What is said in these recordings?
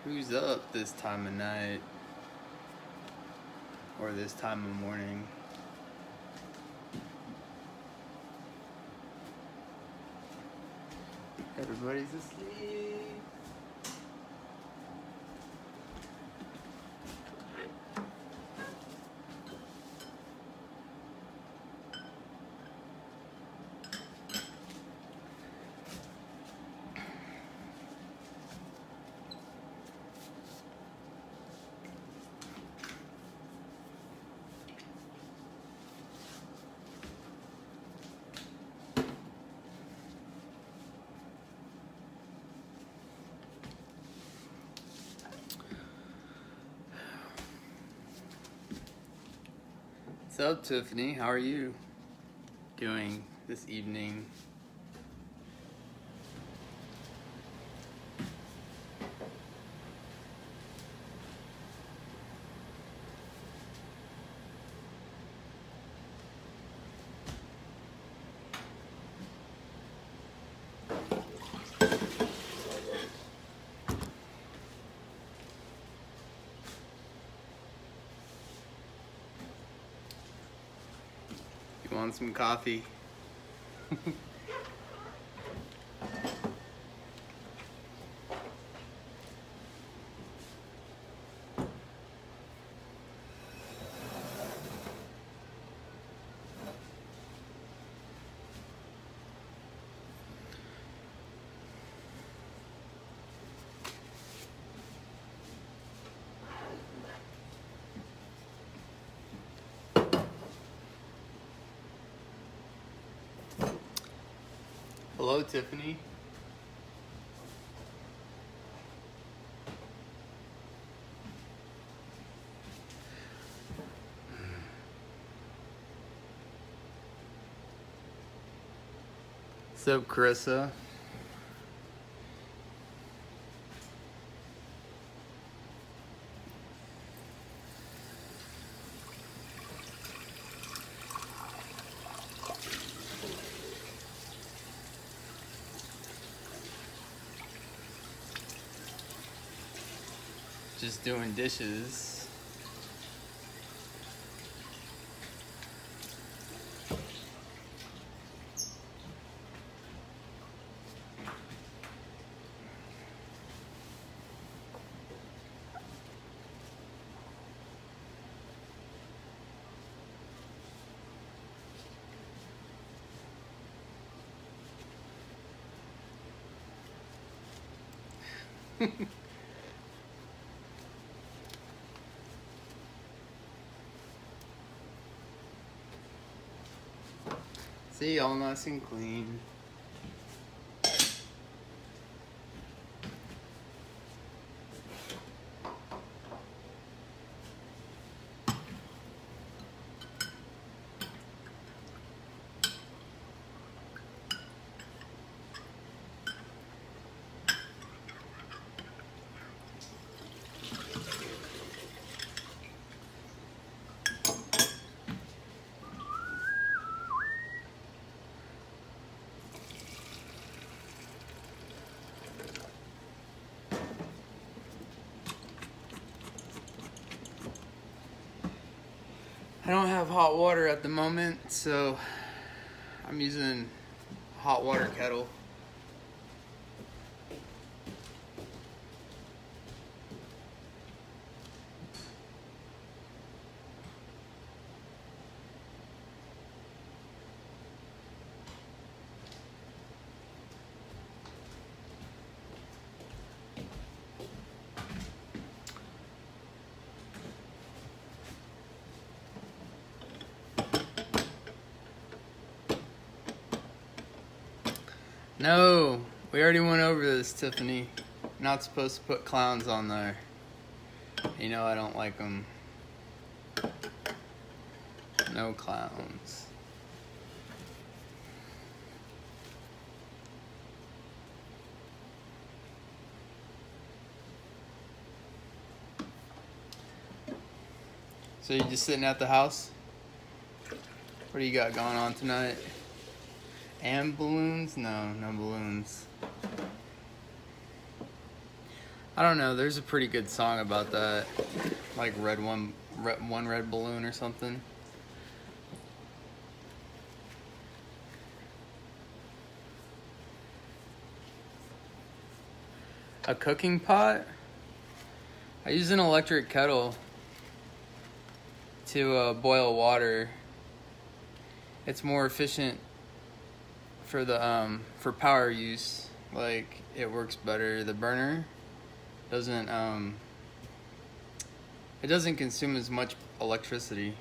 Who's up this time of night? Or this time of morning? Everybody's asleep. What's up, Tiffany? How are you doing this evening? You want some coffee? Hello, Tiffany. What's up, Carissa? Just doing dishes. See, all nice and clean. I don't have hot water at the moment, so I'm using a hot water kettle. No, we already went over this, Tiffany. Not supposed to put clowns on there. You know I don't like them. No clowns. So you just sitting at the house? What do you got going on tonight? And balloons? No, no balloons. I don't know. There's a pretty good song about that, like one red balloon or something. A cooking pot? I use an electric kettle to boil water. It's more efficient for the for power use. Like, it works better. The burner doesn't it doesn't consume as much electricity.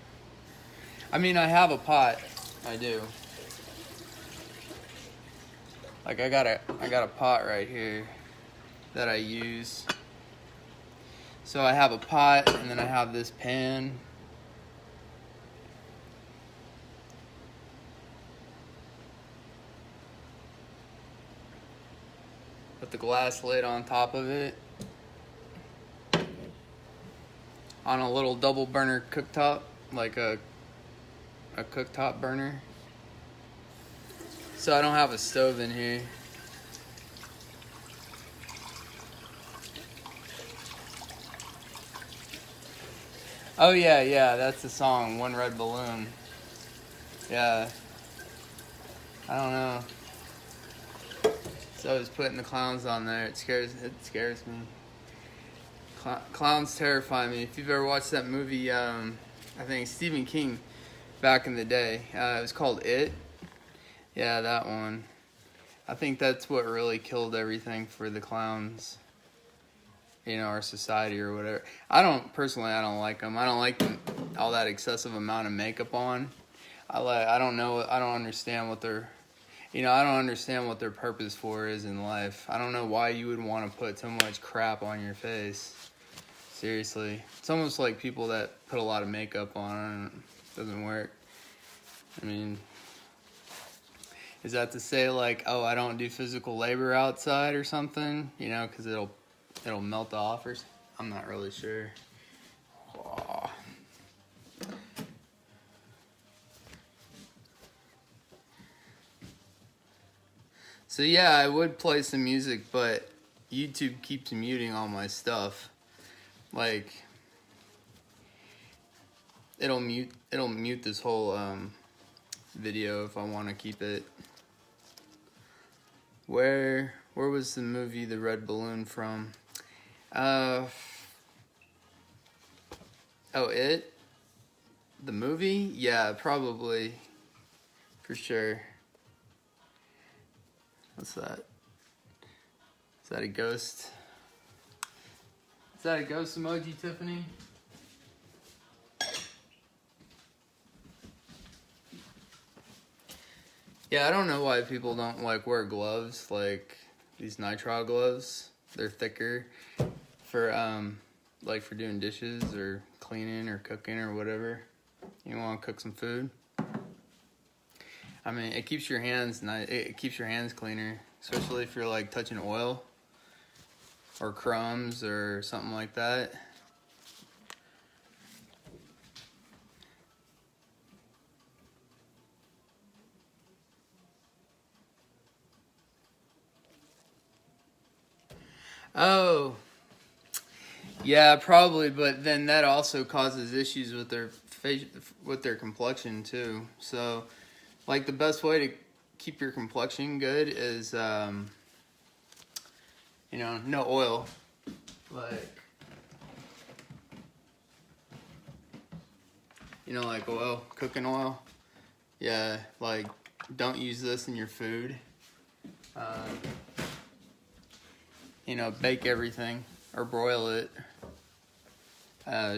I mean, I have a pot. I do. Like, I got a pot right here that I use. So I have a pot, and then I have this pan. Put the glass lid on top of it. On a little double burner cooktop, like a cooktop burner. So I don't have a stove in here. Oh yeah, that's the song, One Red Balloon. Yeah. I don't know. So I was putting the clowns on there. It scares me. Clowns terrify me. If you've ever watched that movie, I think Stephen King, back in the day, it was called It. Yeah, that one. I think that's what really killed everything for the clowns. You know, our society or whatever. I don't like them. I don't like them, all that excessive amount of makeup on. I don't understand what their purpose for is in life. I don't know why you would want to put so much crap on your face. Seriously. It's almost like people that put a lot of makeup on and it doesn't work. I mean, is that to say, like, oh, I don't do physical labor outside or something? You know, because it'll melt off or something? I'm not really sure. Oh. So yeah, I would play some music, but YouTube keeps muting all my stuff. Like, it'll mute this whole video if I want to keep it. Where was the movie The Red Balloon from? Oh, It? The movie? Yeah, probably. For sure. What's that? Is that a ghost? Is that a ghost emoji, Tiffany? Yeah, I don't know why people don't like wear gloves, like these nitrile gloves. They're thicker for like for doing dishes or cleaning or cooking or whatever. You want to cook some food. I mean, it keeps your hands cleaner, especially if you're like touching oil or crumbs or something like that. Oh, yeah, probably, but then that also causes issues with their face, with their complexion too. So, like, the best way to keep your complexion good is, you know, no oil. Like, you know, like oil, cooking oil. Yeah, like, don't use this in your food. You know, bake everything or broil it.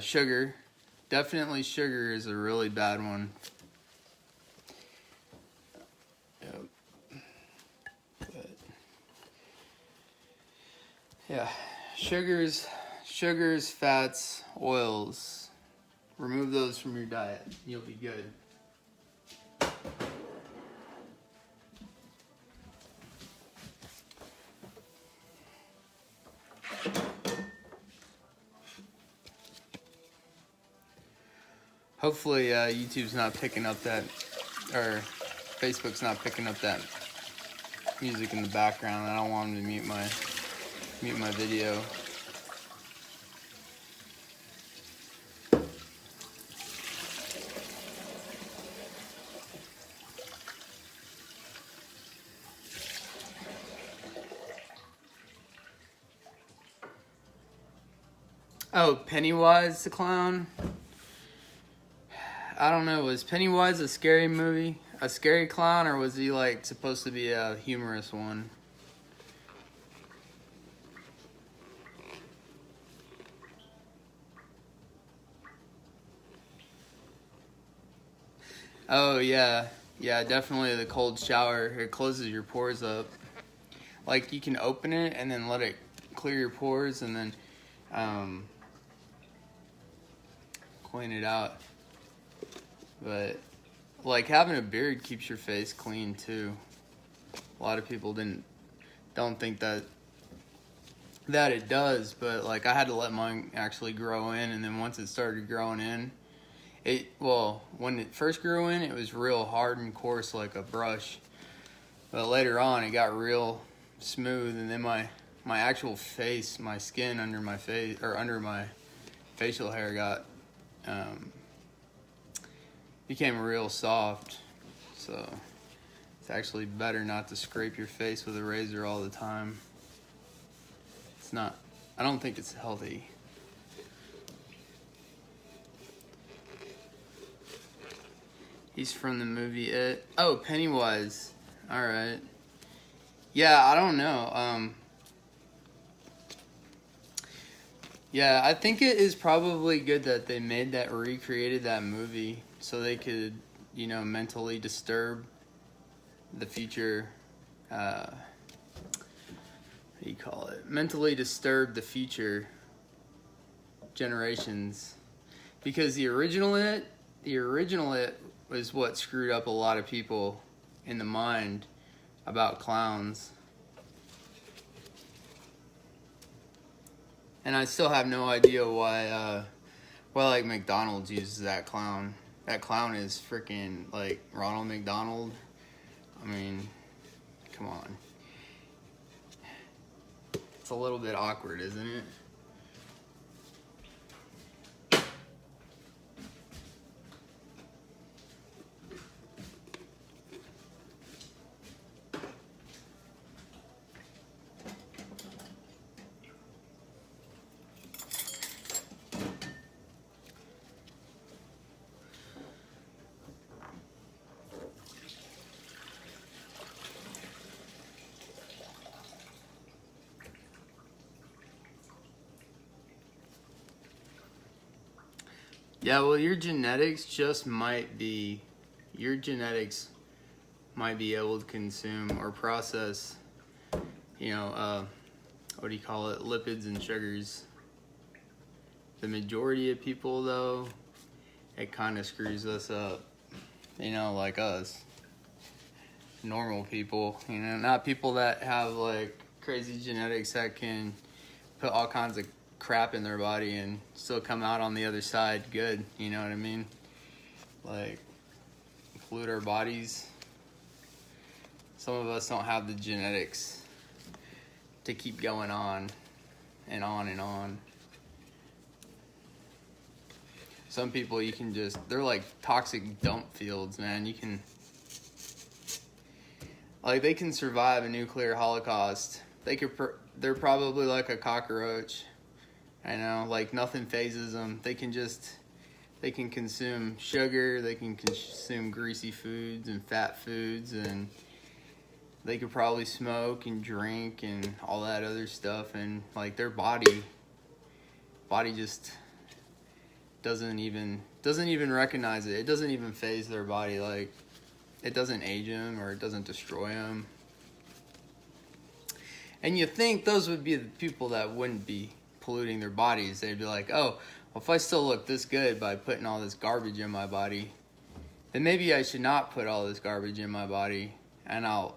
Sugar. Definitely sugar is a really bad one. Yep. But, yeah. Sugars, fats, oils. Remove those from your diet. You'll be good. Hopefully YouTube's not picking up that, or Facebook's not picking up that music in the background. I don't want them to mute my video. Oh, Pennywise the Clown. I don't know. Was Pennywise a scary movie? A scary clown, or was he like supposed to be a humorous one? Oh yeah. Yeah, definitely the cold shower. It closes your pores up. Like you can open it and then let it clear your pores and then clean it out. But like having a beard keeps your face clean too. A lot of people don't think that it does, but like I had to let mine actually grow in, and then once it started growing in, when it first grew in, it was real hard and coarse like a brush. But later on, it got real smooth, and then my actual face, my skin under my face or under my facial hair became real soft. So it's actually better not to scrape your face with a razor all the time. I don't think it's healthy. He's from the movie It. Oh, Pennywise. Alright. Yeah, I don't know. Yeah, I think it is probably good that they recreated that movie so they could, mentally disturb the future, what do you call it? Mentally disturb the future generations. Because the original It was what screwed up a lot of people in the mind about clowns. And I still have no idea why like McDonald's uses that clown. That clown is freaking like Ronald McDonald. I mean, come on. It's a little bit awkward, isn't it? Yeah, well, your genetics might be able to consume or process, what do you call it, lipids and sugars. The majority of people, though, it kind of screws us up, like us, normal people, not people that have, like, crazy genetics that can put all kinds of crap in their body and still come out on the other side good, you know what I mean? Like, pollute our bodies. Some of us don't have the genetics to keep going on and on and on. Some people they're like toxic dump fields, man. They can survive a nuclear holocaust. They're probably like a cockroach. I know, like nothing phases them. They can consume sugar, they can consume greasy foods and fat foods, and they could probably smoke and drink and all that other stuff, and like their body just doesn't even recognize it. It doesn't even phase their body. Like, it doesn't age them or it doesn't destroy them. And you think those would be the people that wouldn't be polluting their bodies. They'd be like, oh, well, if I still look this good by putting all this garbage in my body, then maybe I should not put all this garbage in my body, and I'll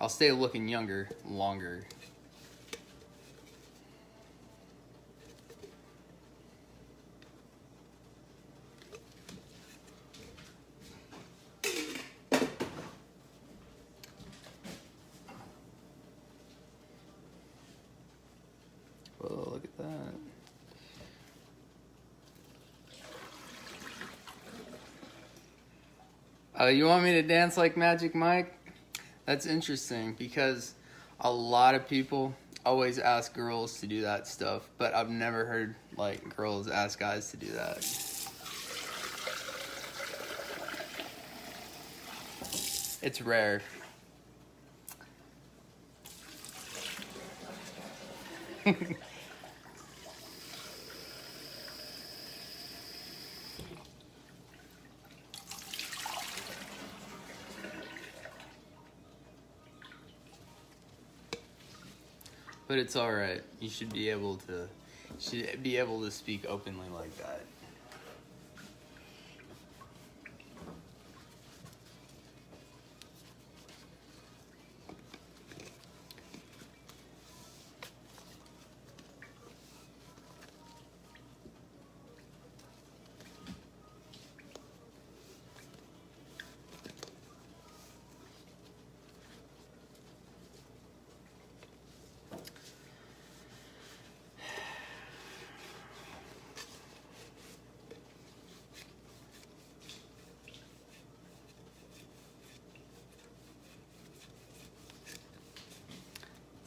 stay looking younger longer. Whoa, look at that. You want me to dance like Magic Mike? That's interesting because a lot of people always ask girls to do that stuff, but I've never heard like girls ask guys to do that. It's rare. But it's all right. You should be able to speak openly like that.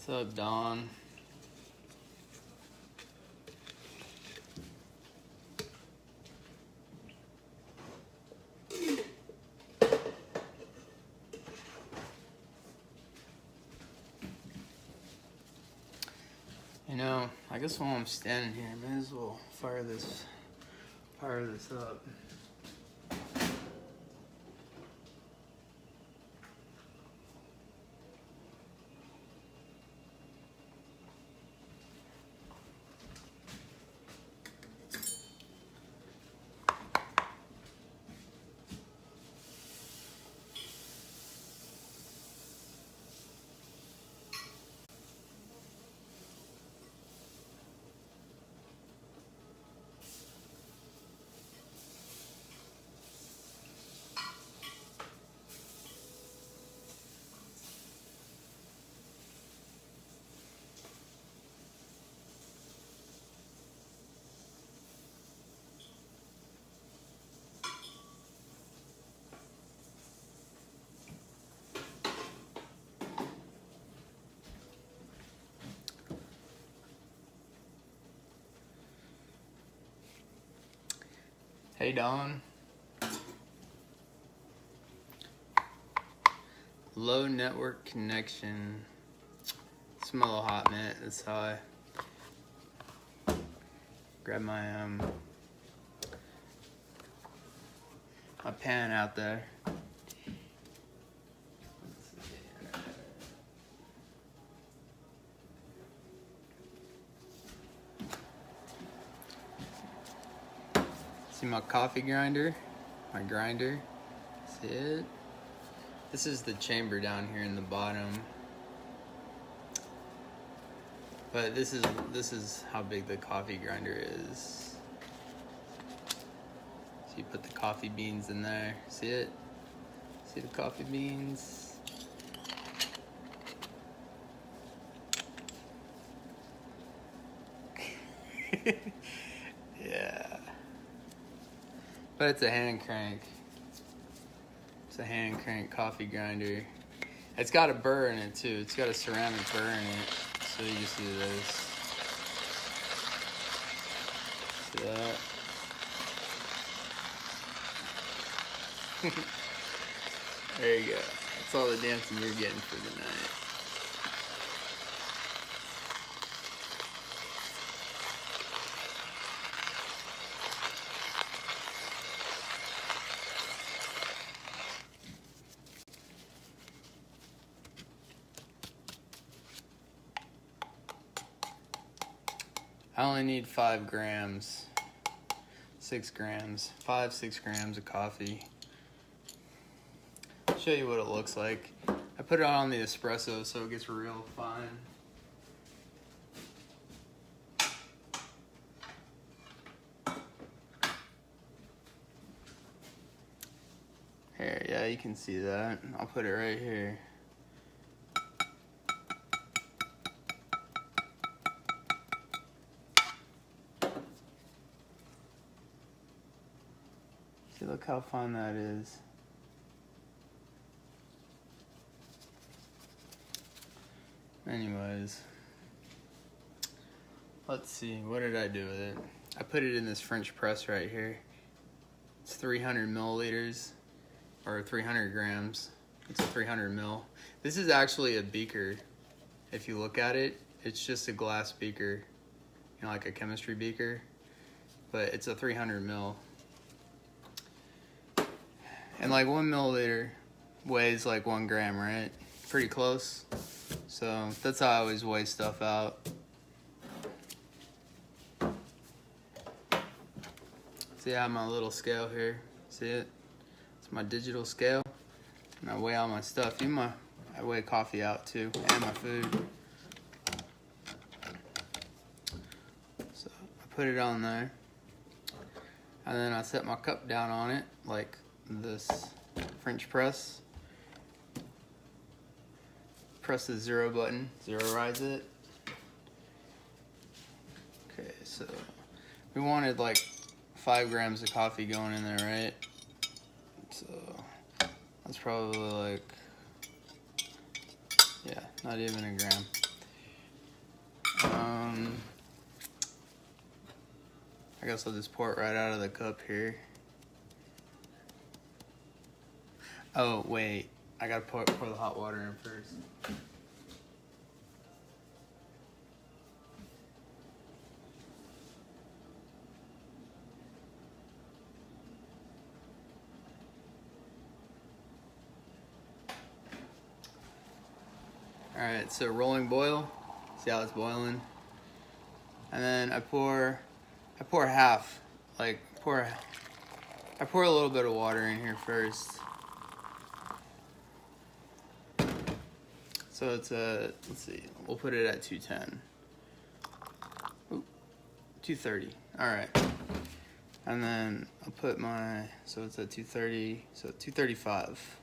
What's up, Dawn? You know, I guess while I'm standing here, I may as well fire this up. Hey, Dawn. Low network connection. Smell a little hot, man. That's how I grab my my pan out there. See my coffee grinder? My grinder? See it? This is the chamber down here in the bottom. But this is how big the coffee grinder is. So you put the coffee beans in there. See it? See the coffee beans? Yeah. But it's a hand crank. It's a hand crank coffee grinder. It's got a burr in it too. It's got a ceramic burr in it. So you can see this. See that? There you go. That's all the dancing you're getting for the night. I only need 5 grams, 6 grams, 6 grams of coffee. I'll show you what it looks like. I put it on the espresso so it gets real fine. Here, yeah, you can see that. I'll put it right here. See, look how fun that is. Anyways, let's see, what did I do with it? I put it in this French press right here. It's 300 milliliters, or 300 grams. It's a 300 mil. This is actually a beaker. If you look at it, it's just a glass beaker, you know, like a chemistry beaker, but it's a 300 mil. And like 1 milliliter weighs like 1 gram, right? Pretty close. So that's how I always weigh stuff out. See, I have my little scale here. See it? It's my digital scale. And I weigh all my stuff. I weigh coffee out too, and my food. So I put it on there. And then I set my cup down on it, like this French press. Press the 0 button, zero-rize it. Okay, so we wanted like 5 grams of coffee going in there, right? So that's probably like, yeah, not even a gram. I guess I'll just pour it right out of the cup here. Oh, wait. I gotta pour the hot water in first. Alright, so rolling boil. See how it's boiling? And then I pour half. I pour a little bit of water in here first. So it's let's see, we'll put it at 210. Ooh, 230. Alright. And then I'll put so it's at 230, so 235.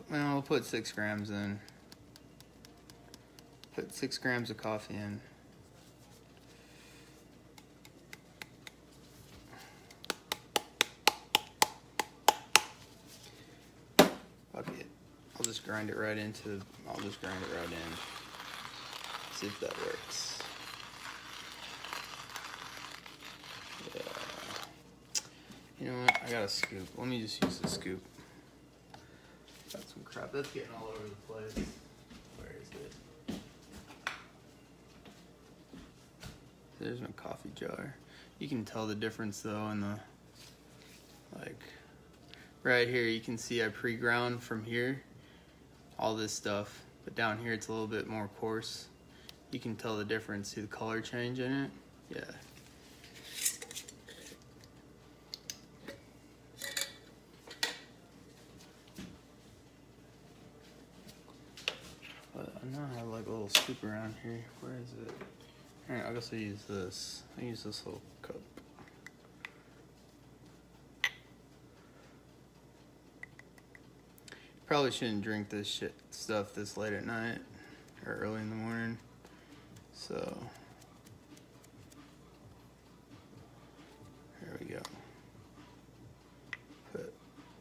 We'll put 6 grams in. Put 6 grams of coffee in. Fuck it. I'll just grind it right in. See if that works. Yeah. You know what? I got a scoop. Let me just use the scoop. Got some crap. That's getting all over the place. Where is it? There's my coffee jar. You can tell the difference though in the, like, right here you can see I pre-ground from here, all this stuff. But down here it's a little bit more coarse. You can tell the difference. See the color change in it? Yeah. But I know I have like a little scoop around here. Where is it? Alright, I guess I'll use this. I'll use this little cup. Probably shouldn't drink this stuff this late at night or early in the morning. So here we go. Put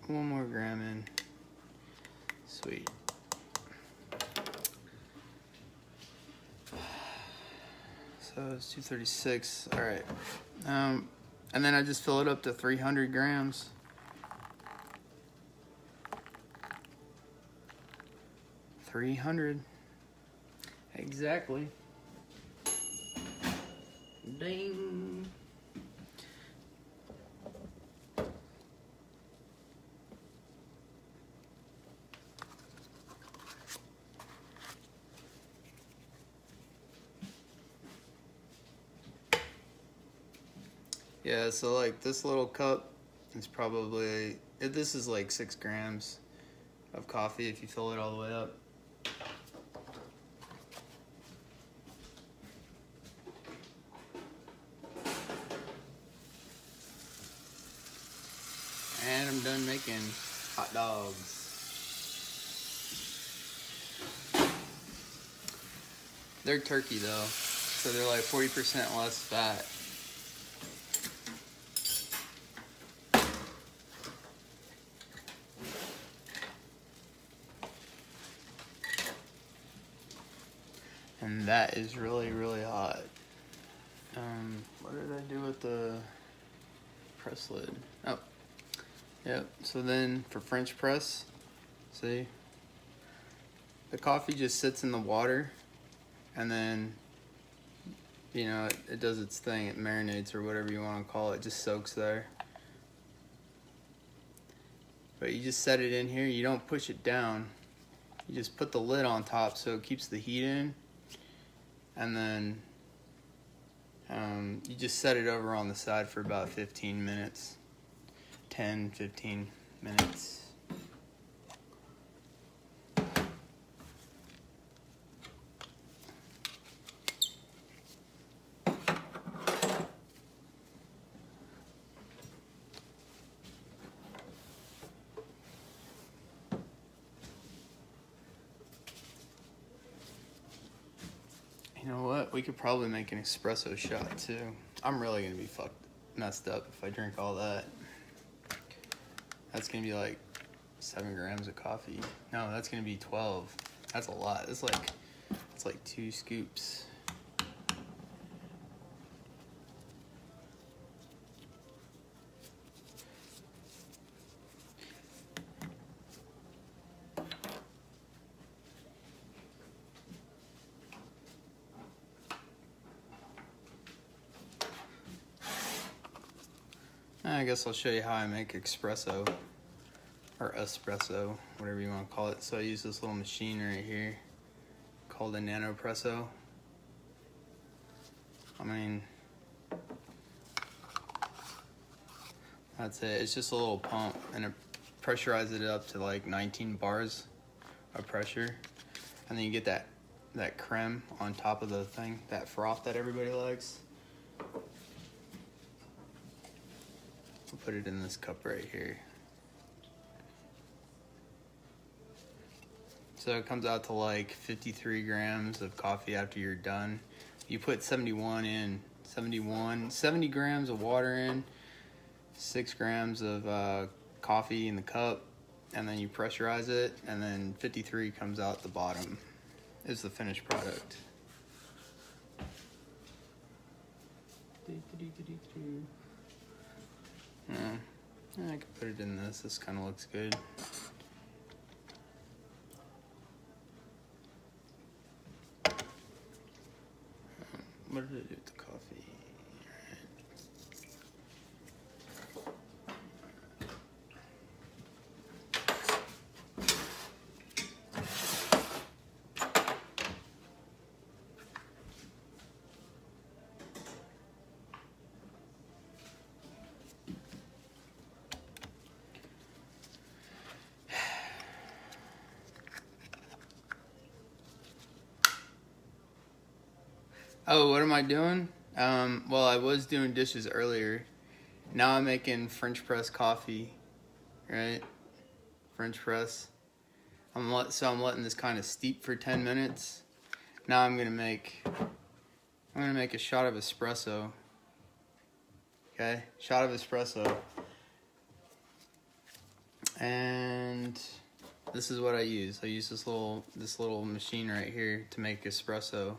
1 more gram in. Sweet. So it's 236. All right. And then I just fill it up to 300 grams. Exactly. Ding. Yeah, so like this little cup is probably, this is like 6 grams of coffee if you fill it all the way up. And I'm done making hot dogs. They're turkey though, so they're like 40% less fat. And that is really, really hot. What did I do with the press lid? Oh, yep. So then for French press, see, the coffee just sits in the water, and then, you know, it does its thing. It marinates, or whatever you want to call it. It just soaks there. But you just set it in here. You don't push it down. You just put the lid on top so it keeps the heat in. And then you just set it over on the side for about 15 minutes. 10, 15 minutes. You know what? We could probably make an espresso shot too. I'm really gonna be messed up if I drink all that. That's gonna be like 7 grams of coffee. No, that's gonna be 12. That's a lot. It's like 2 scoops. I guess I'll show you how I make espresso, or espresso, whatever you want to call it. So I use this little machine right here called a NanoPresso. I mean, that's it. It's just a little pump, and it pressurizes it up to like 19 bars of pressure, and then you get that creme on top of the thing, that froth that everybody likes. I'll put it in this cup right here. So it comes out to like 53 grams of coffee after you're done. You put 70 grams of water in, 6 grams of coffee in the cup, and then you pressurize it, and then 53 comes out the bottom is the finished product. Yeah, I could put it in this. This kind of looks good. What did I do with the coffee? Oh, what am I doing? Well, I was doing dishes earlier. Now I'm making French press coffee, right? French press. So I'm letting this kind of steep for 10 minutes. Now I'm gonna make a shot of espresso. Okay, shot of espresso. And this is what I use. I use this little machine right here to make espresso.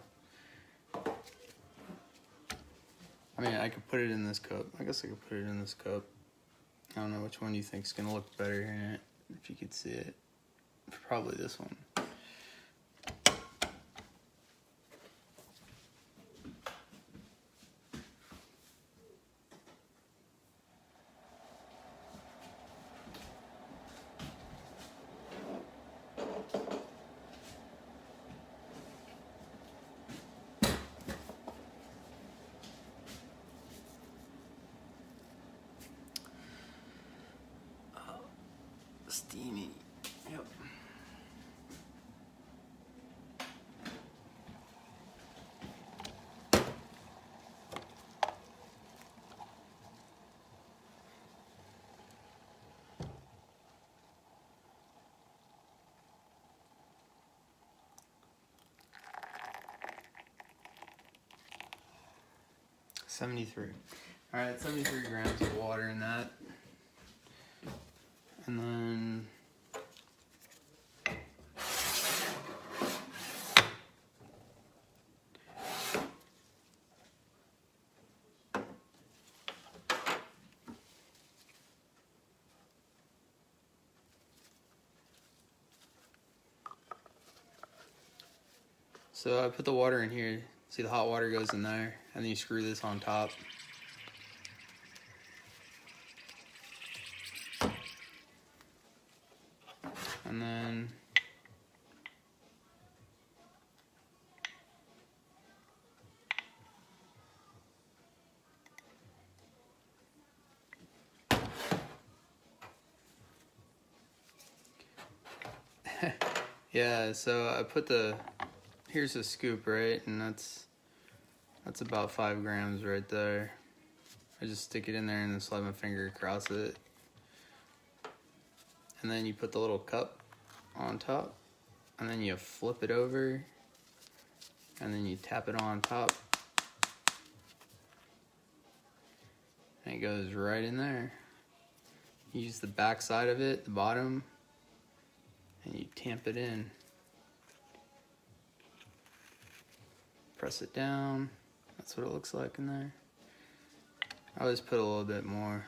I mean, I could put it in this cup. I guess I could put it in this cup. I don't know which one you think is gonna look better in it. If you could see it, probably this one. Steamy. Yep. $73. All right, 73 grams of water in that. And then So I put the water in here. See, the hot water goes in there, and then you screw this on top. And then yeah, so I put here's a scoop, right? And that's about 5 grams right there. I just stick it in there and then slide my finger across it. And then you put the little cup on top, and then you flip it over, and then you tap it on top, and it goes right in there. You use the back side of it, the bottom, and you tamp it in. Press it down. That's what it looks like in there. I always put a little bit more.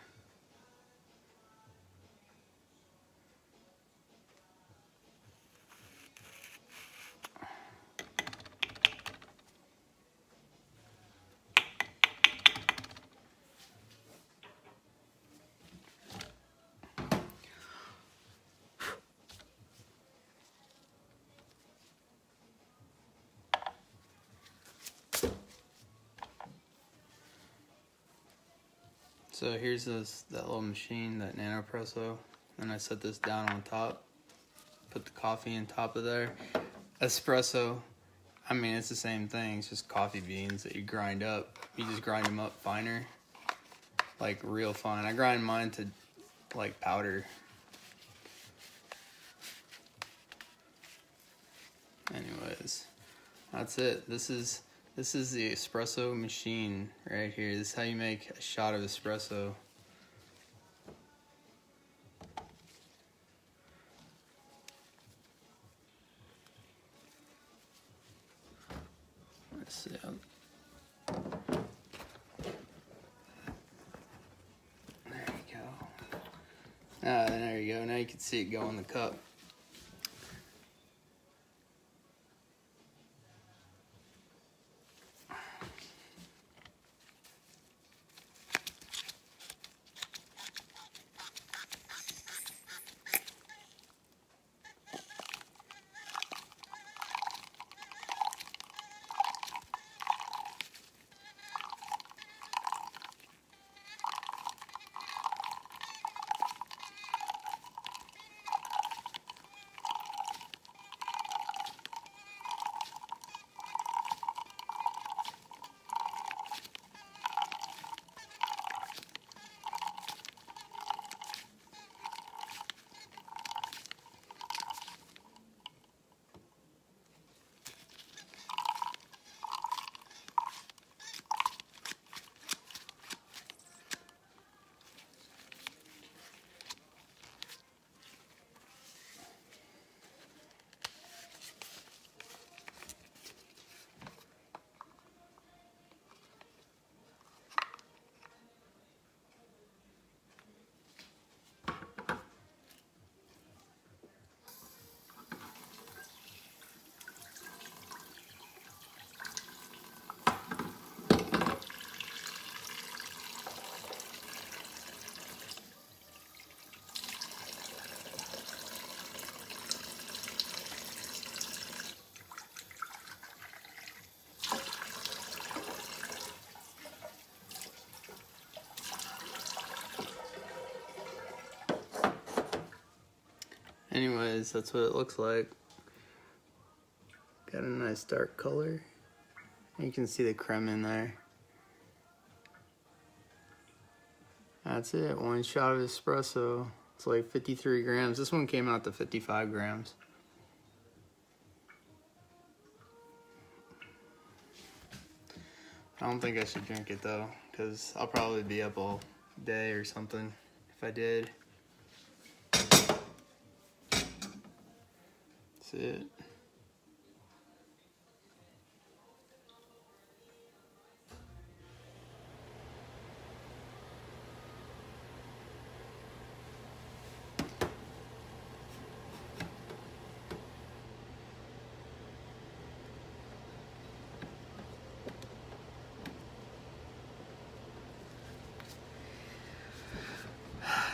So here's that little machine, that NanoPresso, and I set this down on top, put the coffee on top of there. Espresso, I mean, it's the same thing, it's just coffee beans that you grind up. You just grind them up finer, like real fine. I grind mine to like powder. Anyways, that's it. This is the espresso machine right here. This is how you make a shot of espresso. Let's see. There you go. There you go. Now you can see it go in the cup. Anyways, that's what it looks like. Got a nice dark color. You can see the creme in there. That's it, 1 shot of espresso. It's like 53 grams. This one came out to 55 grams. I don't think I should drink it though, because I'll probably be up all day or something if I did. That's it.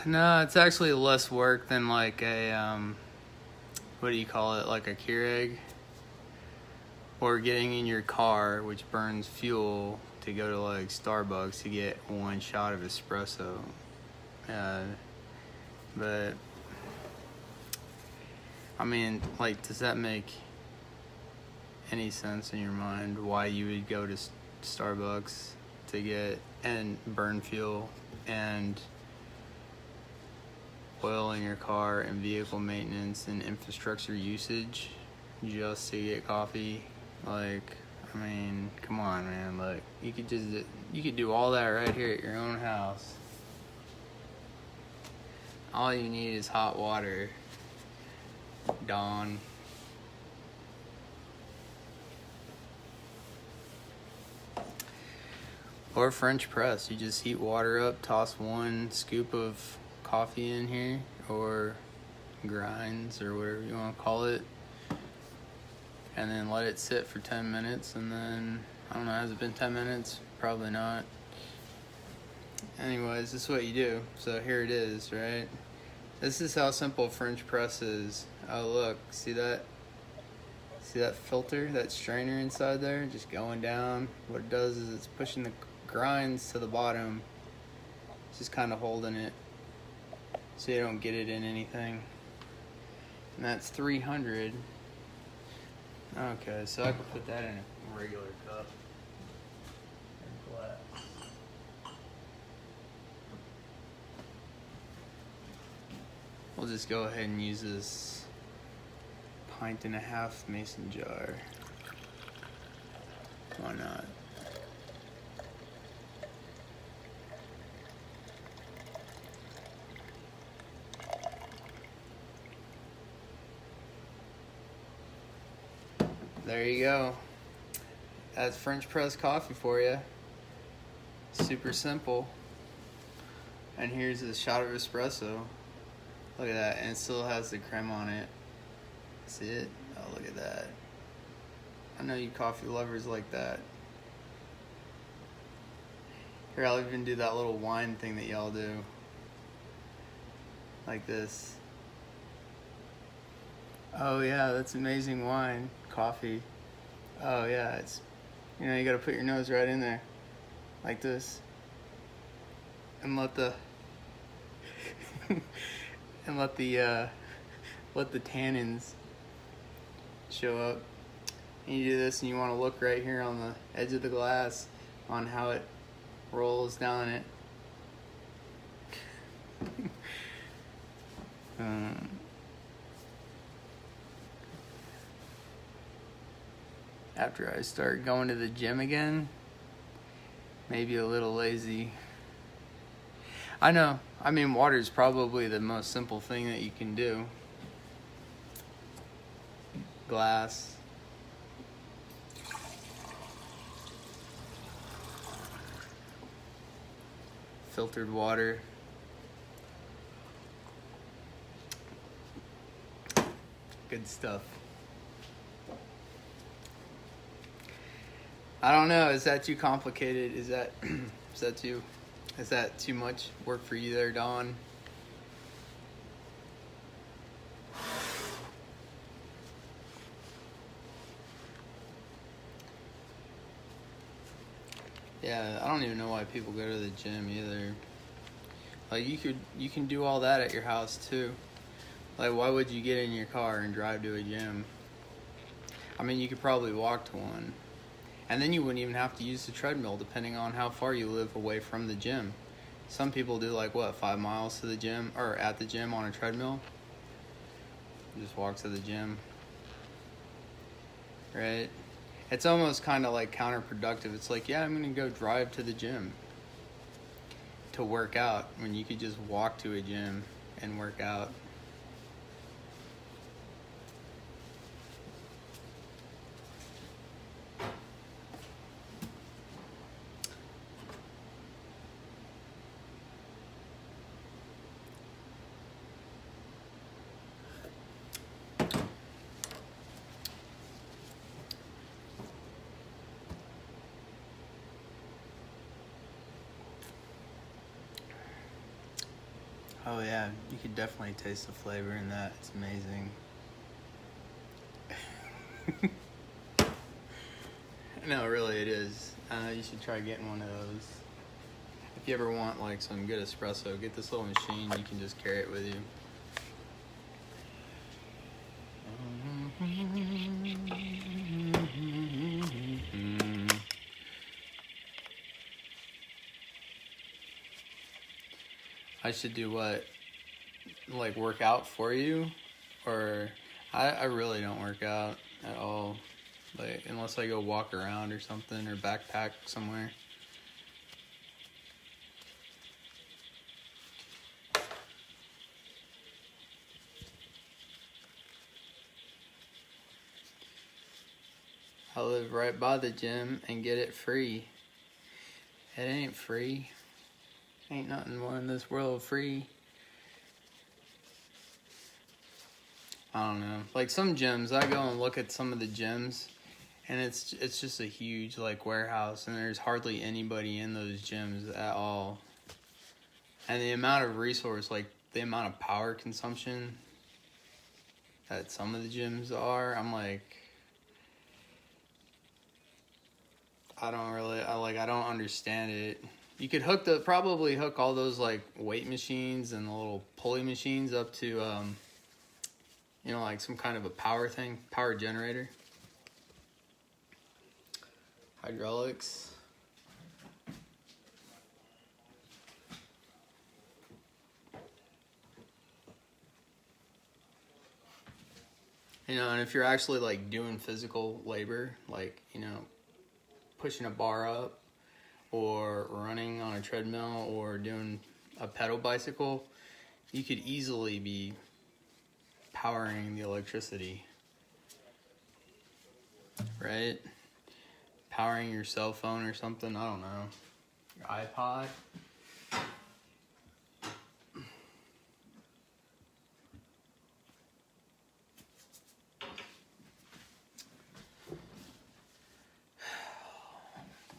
No, it's actually less work than like a what do you call it? Like a Keurig, or getting in your car, which burns fuel, to go to like Starbucks to get one shot of espresso. But I mean, like, does that make any sense in your mind? Why you would go to Starbucks to get and burn fuel and oil in your car and vehicle maintenance and infrastructure usage just to get coffee? Like, I mean, come on, man. Like, you could do all that right here at your own house. All you need is hot water, Dawn. Or French press. You just heat water up, toss 1 scoop of coffee in here, or grinds, or whatever you want to call it, and then let it sit for 10 minutes, and then, I don't know, has it been 10 minutes? Probably not. Anyways, this is what you do. So here it is, right? This is how simple French press is. Oh, look, see that? See that filter, that strainer inside there, just going down? What it does is it's pushing the grinds to the bottom, just kind of holding it so you don't get it in anything. And that's 300. Okay, so I could put that in a regular cup. We'll just go ahead and use this 1.5 mason jar. Why not? There you go. That's French press coffee for you. Super simple. And here's a shot of espresso. Look at that, and it still has the creme on it. See it? Oh, look at that. I know you coffee lovers like that. Here, I'll even do that little wine thing that y'all do. Like this. Oh yeah, that's amazing wine. Coffee. Oh yeah, it's, you know, you gotta put your nose right in there. Like this. And let the and let the tannins show up. And you do this, and you want to look right here on the edge of the glass on how it rolls down it. After I start going to the gym again, maybe a little lazy. I know. I mean, water is probably the most simple thing that you can do. Glass. Filtered water. Good stuff. I don't know. Is that too complicated? Is that too much work for you there, Dawn? Yeah, I don't even know why people go to the gym either. Like, you can do all that at your house too. Like, why would you get in your car and drive to a gym? I mean, you could probably walk to one. And then you wouldn't even have to use the treadmill, depending on how far you live away from the gym. Some people do, like, 5 miles to the gym, or at the gym on a treadmill. Just walk to the gym. Right? It's almost kind of like counterproductive. It's like, yeah, I'm going to go drive to the gym to work out, when you could just walk to a gym and work out. Oh yeah, you could definitely taste the flavor in that. It's amazing. No, really, it is. You should try getting one of those. If you ever want like some good espresso, get this little machine. You can just carry it with you. I should do what? Like work out for you? Or I really don't work out at all. Like unless I go walk around or something or backpack somewhere. I live right by the gym and get it free. It ain't free. Ain't nothing more in this world free. I don't know. Like some gyms, I go and look at some of the gyms, and it's just a huge like warehouse, and there's hardly anybody in those gyms at all. And the amount of resource, like the amount of power consumption that some of the gyms are, I'm like, I don't understand it. You could probably hook all those like weight machines and the little pulley machines up to, like some kind of a power generator. Hydraulics. And if you're actually like doing physical labor, like, pushing a bar up or running on a treadmill or doing a pedal bicycle, you could easily be powering the electricity, right? Powering your cell phone or something, I don't know. Your iPod.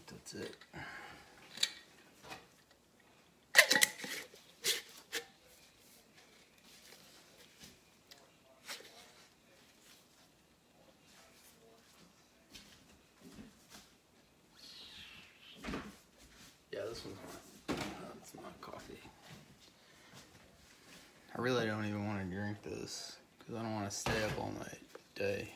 That's it. Yeah, this one's it's not coffee. I really don't even want to drink this because I don't want to stay up all night day.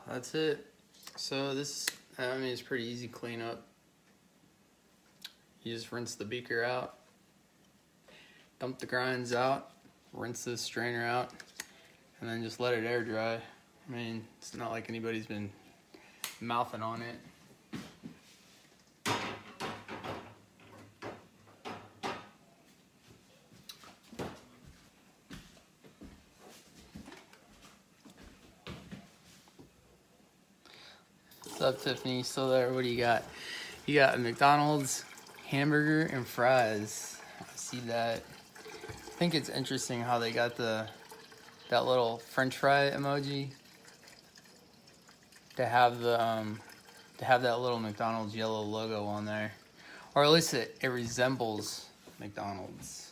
That's it. So it's pretty easy cleanup. You just rinse the beaker out, dump the grinds out, rinse this strainer out, and then just let it air dry. I mean, it's not like anybody's been mouthing on it. What's up, Tiffany? Still there? What do you got? You got a McDonald's hamburger and fries. I see that. I think it's interesting how they got that little French fry emoji to have that little McDonald's yellow logo on there. Or at least it resembles McDonald's.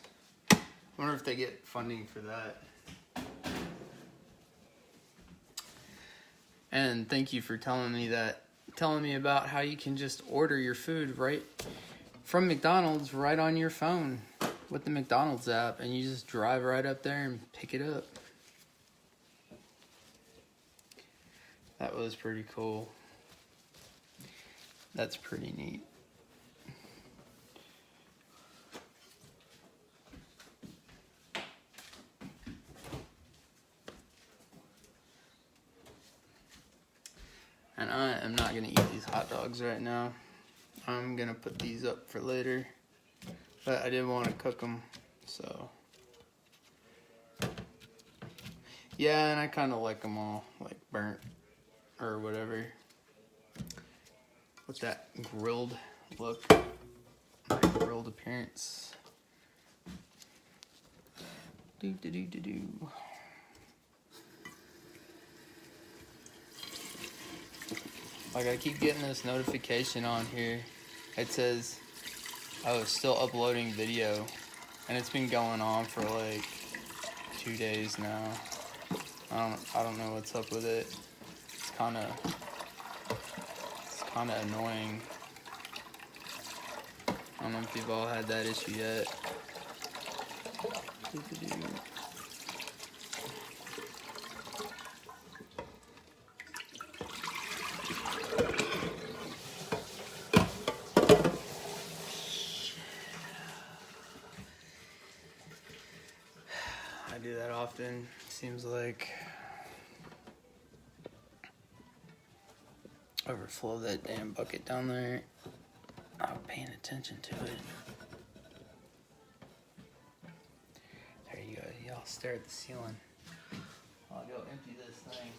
I wonder if they get funding for that. And thank you for telling me about how you can just order your food right from McDonald's right on your phone with the McDonald's app, and you just drive right up there and pick it up. That was pretty cool. That's pretty neat. And I am not going to eat these hot dogs right now. I'm going to put these up for later. But I did want to cook them, so. Yeah, and I kind of like them all, like burnt or whatever. With that grilled look, that grilled appearance. Do. Like, I keep getting this notification on here. It says, oh, it's still uploading video. And it's been going on for like 2 days now. I don't know what's up with it. It's kind of annoying. I don't know if you've all had that issue yet. I do that often, seems like. Overflow that damn bucket down there. Not paying attention to it. There you go. Y'all stare at the ceiling. I'll go empty this thing.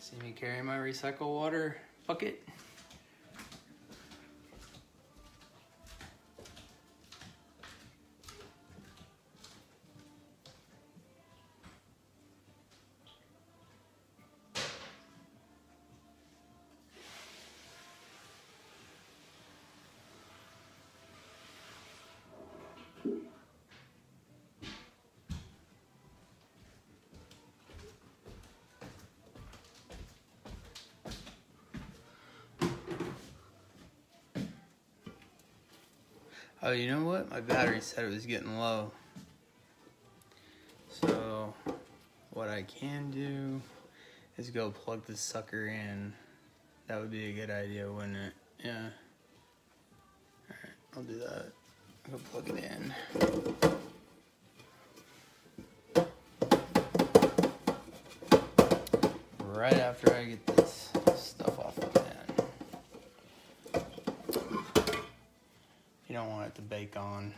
See me carry my recycle water bucket? Oh, you know what? My battery said it was getting low. So, what I can do is go plug this sucker in. That would be a good idea, wouldn't it? Yeah. Alright, I'll do that. I'll go plug it in. Right after I get this stuff off of it. You don't want it to bake on.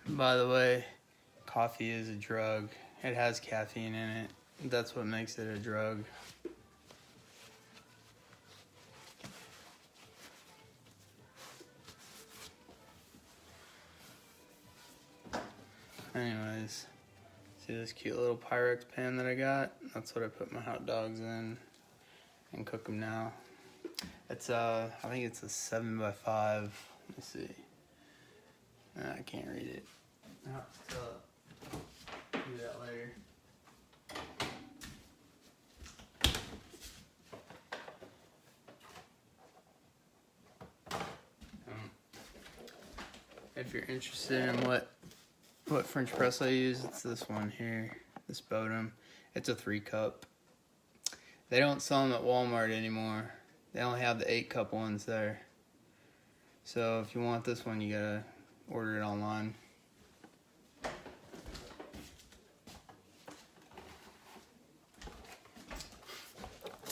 By the way, coffee is a drug. It has caffeine in it. That's what makes it a drug. Anyways, see this cute little Pyrex pan that I got? That's what I put my hot dogs in and cook them now. It's I think it's a 7x5. Let me see. I can't read it. I'll have to do that later. if you're interested in what French press I use, it's this one here, this Bodum. It's a 3-cup. They don't sell them at Walmart anymore. They only have the 8-cup ones there. So if you want this one, you gotta order it online.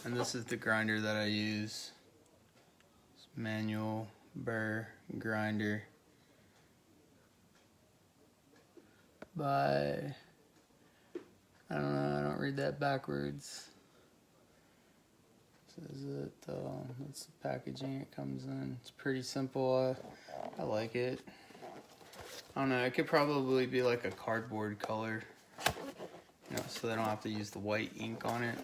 And this is the grinder that I use. It's manual burr grinder by, I don't know, I don't read that backwards. This is it though. That's the packaging it comes in. It's pretty simple. I like it. I don't know, it could probably be like a cardboard color, you know, so they don't have to use the white ink on it.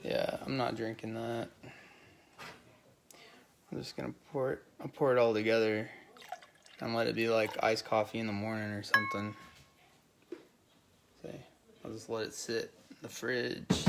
Yeah, I'm not drinking that. I'm just gonna pour it all together and let it be like iced coffee in the morning or something. Okay, I'll just let it sit in the fridge.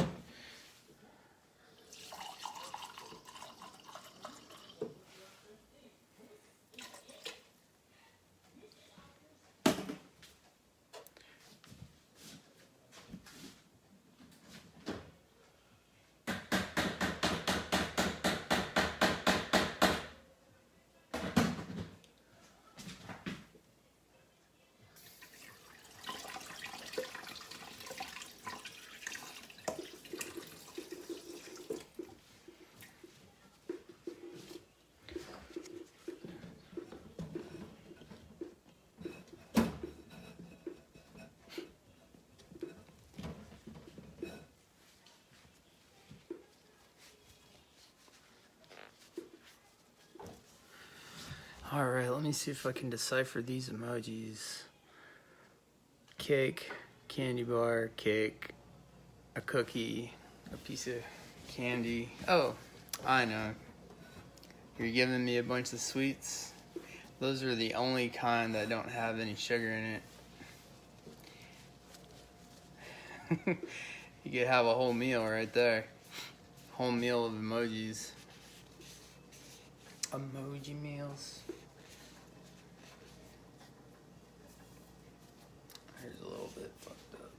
Alright, let me see if I can decipher these emojis. Cake, candy bar, cake, a cookie, a piece of candy. Oh, I know. You're giving me a bunch of sweets. Those are the only kind that don't have any sugar in it. You could have a whole meal right there. Whole meal of emojis. Emoji meals. Here's a little bit fucked up.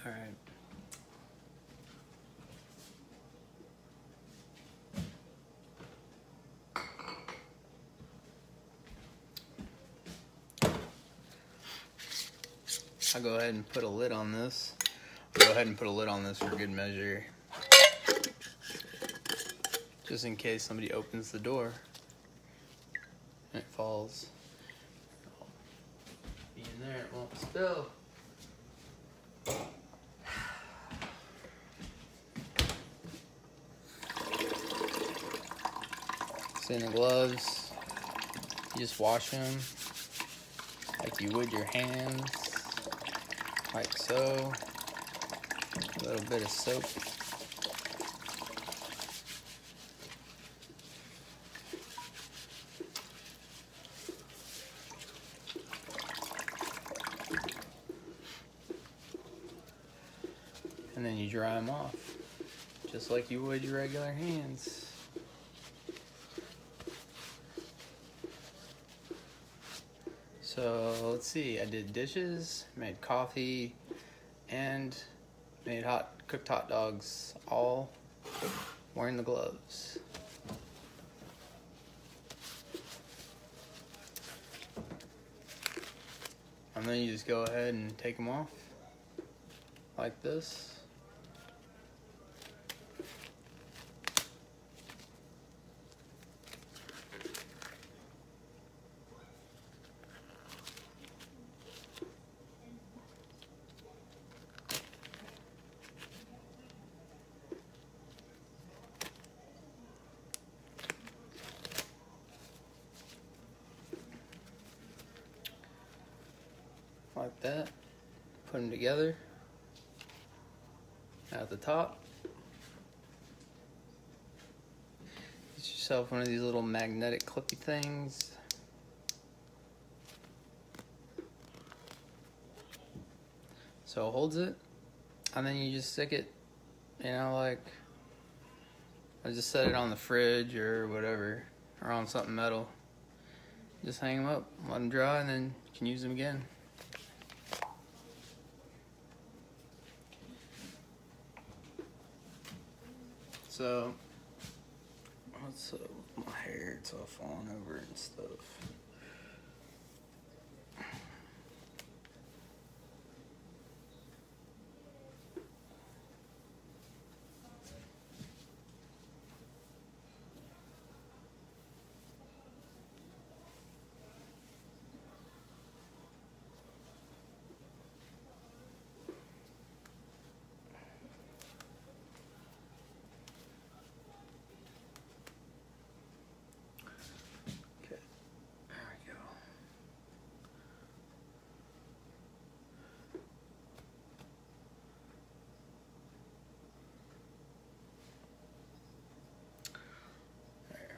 All right. I'll go ahead and put a lid on this. I'll go ahead and put a lid on this for good measure. Just in case somebody opens the door and it falls. Be in there, it won't spill. So in the gloves, you just wash them like you would your hands, like so. A little bit of soap. And then you dry them off, just like you would your regular hands. So let's see, I did dishes, made coffee, and made cooked hot dogs, all wearing the gloves. And then you just go ahead and take them off like this. like that. Put them together at the top. Get yourself one of these little magnetic clippy things. So it holds it, and then you just stick it, you know, like, I just set it on the fridge or whatever, or on something metal. Just hang them up, let them dry, and then you can use them again. So, what's up with my hair? It's all falling over and stuff.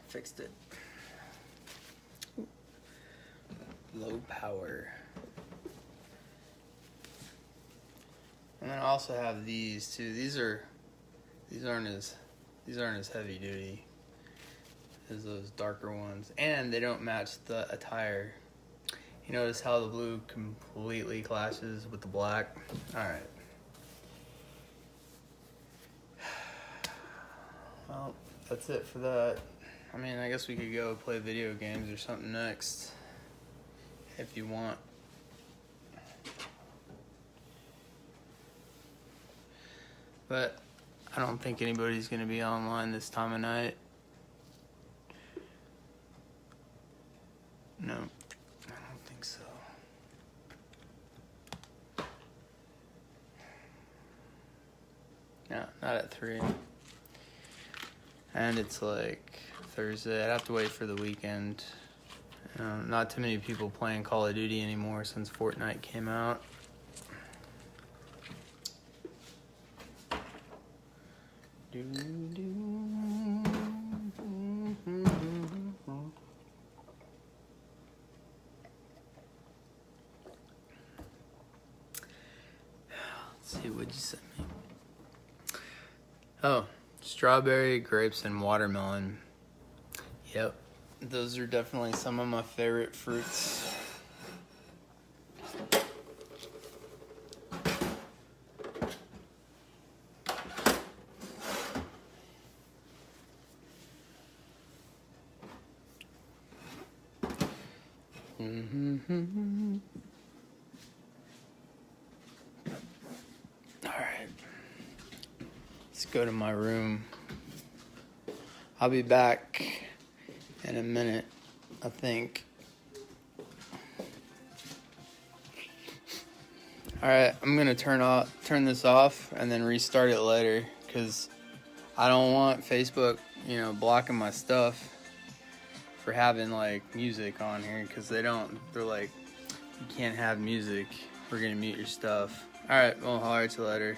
Fixed it. Low power. And then I also have these too. These aren't as heavy duty as those darker ones, and they don't match the attire. You notice how the blue completely clashes with the black? Alright. Well, that's it for that. I mean, I guess we could go play video games or something next, if you want. But I don't think anybody's gonna be online this time of night. No, I don't think so. No, not at 3. And it's like Thursday. I'd have to wait for the weekend. Not too many people playing Call of Duty anymore since Fortnite came out. Let's see, what'd you send me? Oh, strawberry, grapes, and watermelon. Yep, those are definitely some of my favorite fruits. Alright, let's go to my room. I'll be back in a minute, I think. Alright, I'm gonna turn this off and then restart it later, because I don't want Facebook, blocking my stuff for having like music on here, because they're like, you can't have music, we're gonna mute your stuff. Alright, well, I'll holler at you later.